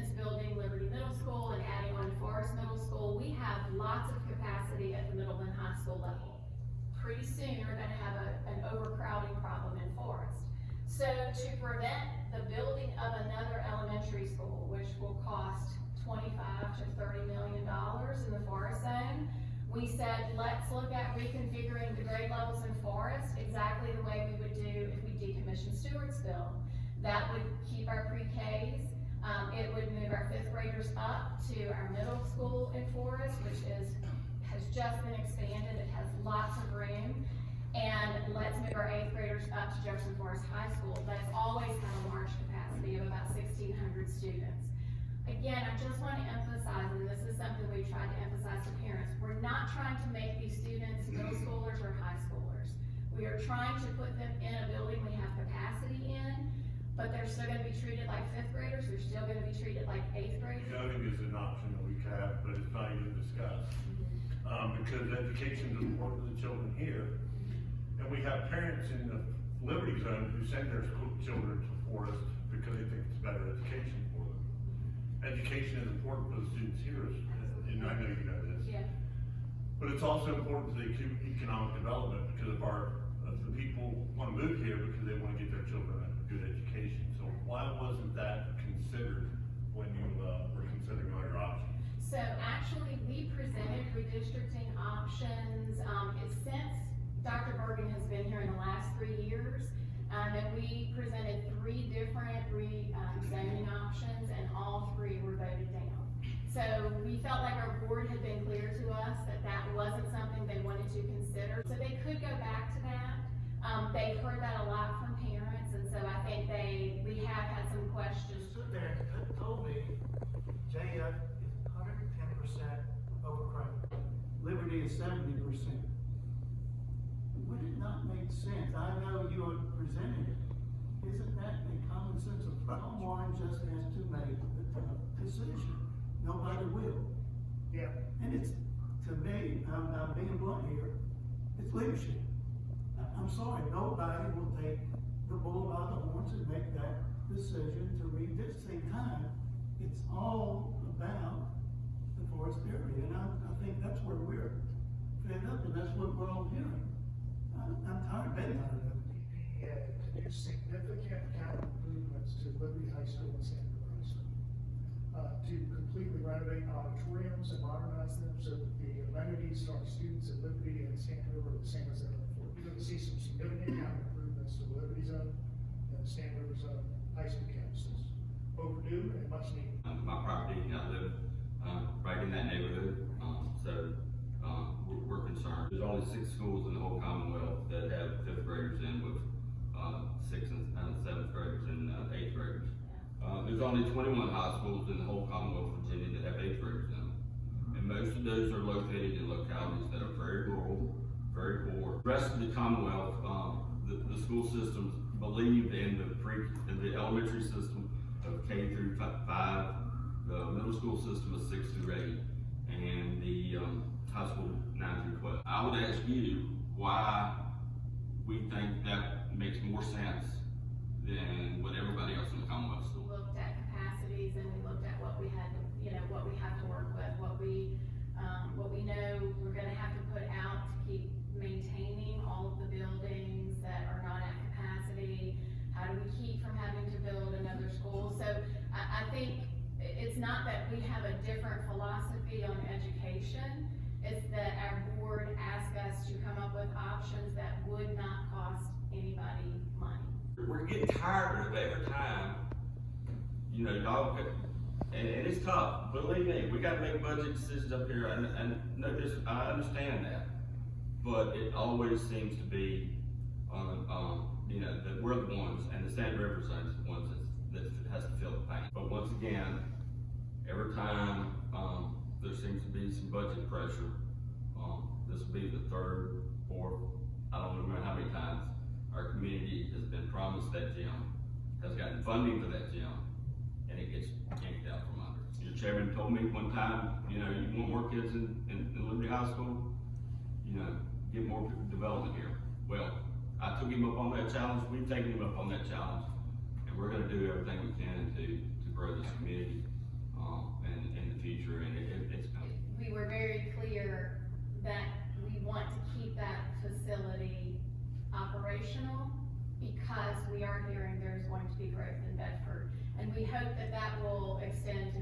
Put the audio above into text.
is building Liberty Middle School and adding on Forest Middle School, we have lots of capacity at the middle and high school level. Pretty soon, you're gonna have an overcrowding problem in Forest. So to prevent the building of another elementary school, which will cost $25 to $30 million in the Forest zone, we said, let's look at reconfiguring the grade levels in Forest exactly the way we would do if we decommissioned Stewartsville. That would keep our pre-Ks. It would move our 5th graders up to our middle school in Forest, which has just been expanded. It has lots of room. And let's move our 8th graders up to Jefferson Forest High School. That's always had a large capacity of about 1,600 students. Again, I just want to emphasize, and this is something we tried to emphasize to parents, we're not trying to make these students middle schoolers or high schoolers. We are trying to put them in a building we have capacity in, but they're still going to be treated like 5th graders, they're still going to be treated like 8th graders. Coding is an option that we have, but it's not even discussed. Because education is important to the children here. And we have parents in the Liberty Zone who send their children to Forest because they think it's better education for them. Education is important for the students here, and I know you know this. Yeah. But it's also important to the economic development because of the people want to move here because they want to get their children a good education. So why wasn't that considered when you were considering all your options? So actually, we presented redistricting options. Since Dr. Bergen has been here in the last 3 years, and we presented 3 different zoning options, and all 3 were voted down. So we felt like our board had been clear to us that that wasn't something they wanted to consider. So they could go back to that. They've heard that a lot from parents, and so I think we have had some questions. Stood there and told me, JF is 110% overcrowded. Liberty is 70%. Would it not make sense? I know you are presenting it. Isn't that a common sense of someone just has to make a decision? Nobody will. Yeah. And it's, to me, I'm being blunt here, it's leadership. I'm sorry, nobody will take the bull by the horns and make that decision to read this same time. It's all about the Forest area, and I think that's where we're fed up, and that's what we're all hearing. I'm tired of betting on it. EPA to do significant capital improvements to Liberty High School and Santa Cruz High School. To completely renovate auditoriums and modernize them so that the amenities to our students at Liberty and Santa Cruz are the same as they are before. You're going to see some significant capital improvements to the Liberty Zone and the Santa Cruz high school campuses. Overdue and much needed. My property, I live right in that neighborhood, we're concerned. There's only 6 schools in the whole Commonwealth that have 5th graders in with 6th and 7th graders and 8th graders. There's only 21 high schools in the whole Commonwealth of Virginia that have 8th graders in them. And most of those are located in localities that are very rural, very poor. The rest of the Commonwealth, the school systems believe in the elementary system of K through 5, the middle school system of 6 through 8, and the high school 9 through 12. I would ask you why we think that makes more sense than what everybody else in the Commonwealth is doing. We looked at capacities, and we looked at what we had to, what we have to work with, what we know we're going to have to put out to keep maintaining all of the buildings that are not at capacity. How do we keep from having to build another school? So I think it's not that we have a different philosophy on education. It's that our board asked us to come up with options that would not cost anybody money. We're getting tired of every time, y'all, and it's tough. Believe me, we got to make budget decisions up here, and no, I understand that, but it always seems to be that we're the ones, and the Sand River Zone is the ones that has to feel the pain. But once again, every time there seems to be some budget pressure, this will be the 3rd, 4th, I don't remember how many times our community has been promised that gym, has gotten funding for that gym, and it gets yanked out from under. Your chairman told me one time, you want more kids in Liberty High School, get more development here. Well, I took him up on that challenge, we've taken him up on that challenge, and we're gonna do everything we can to grow this community. growth in Bedford. And we hope that that will extend to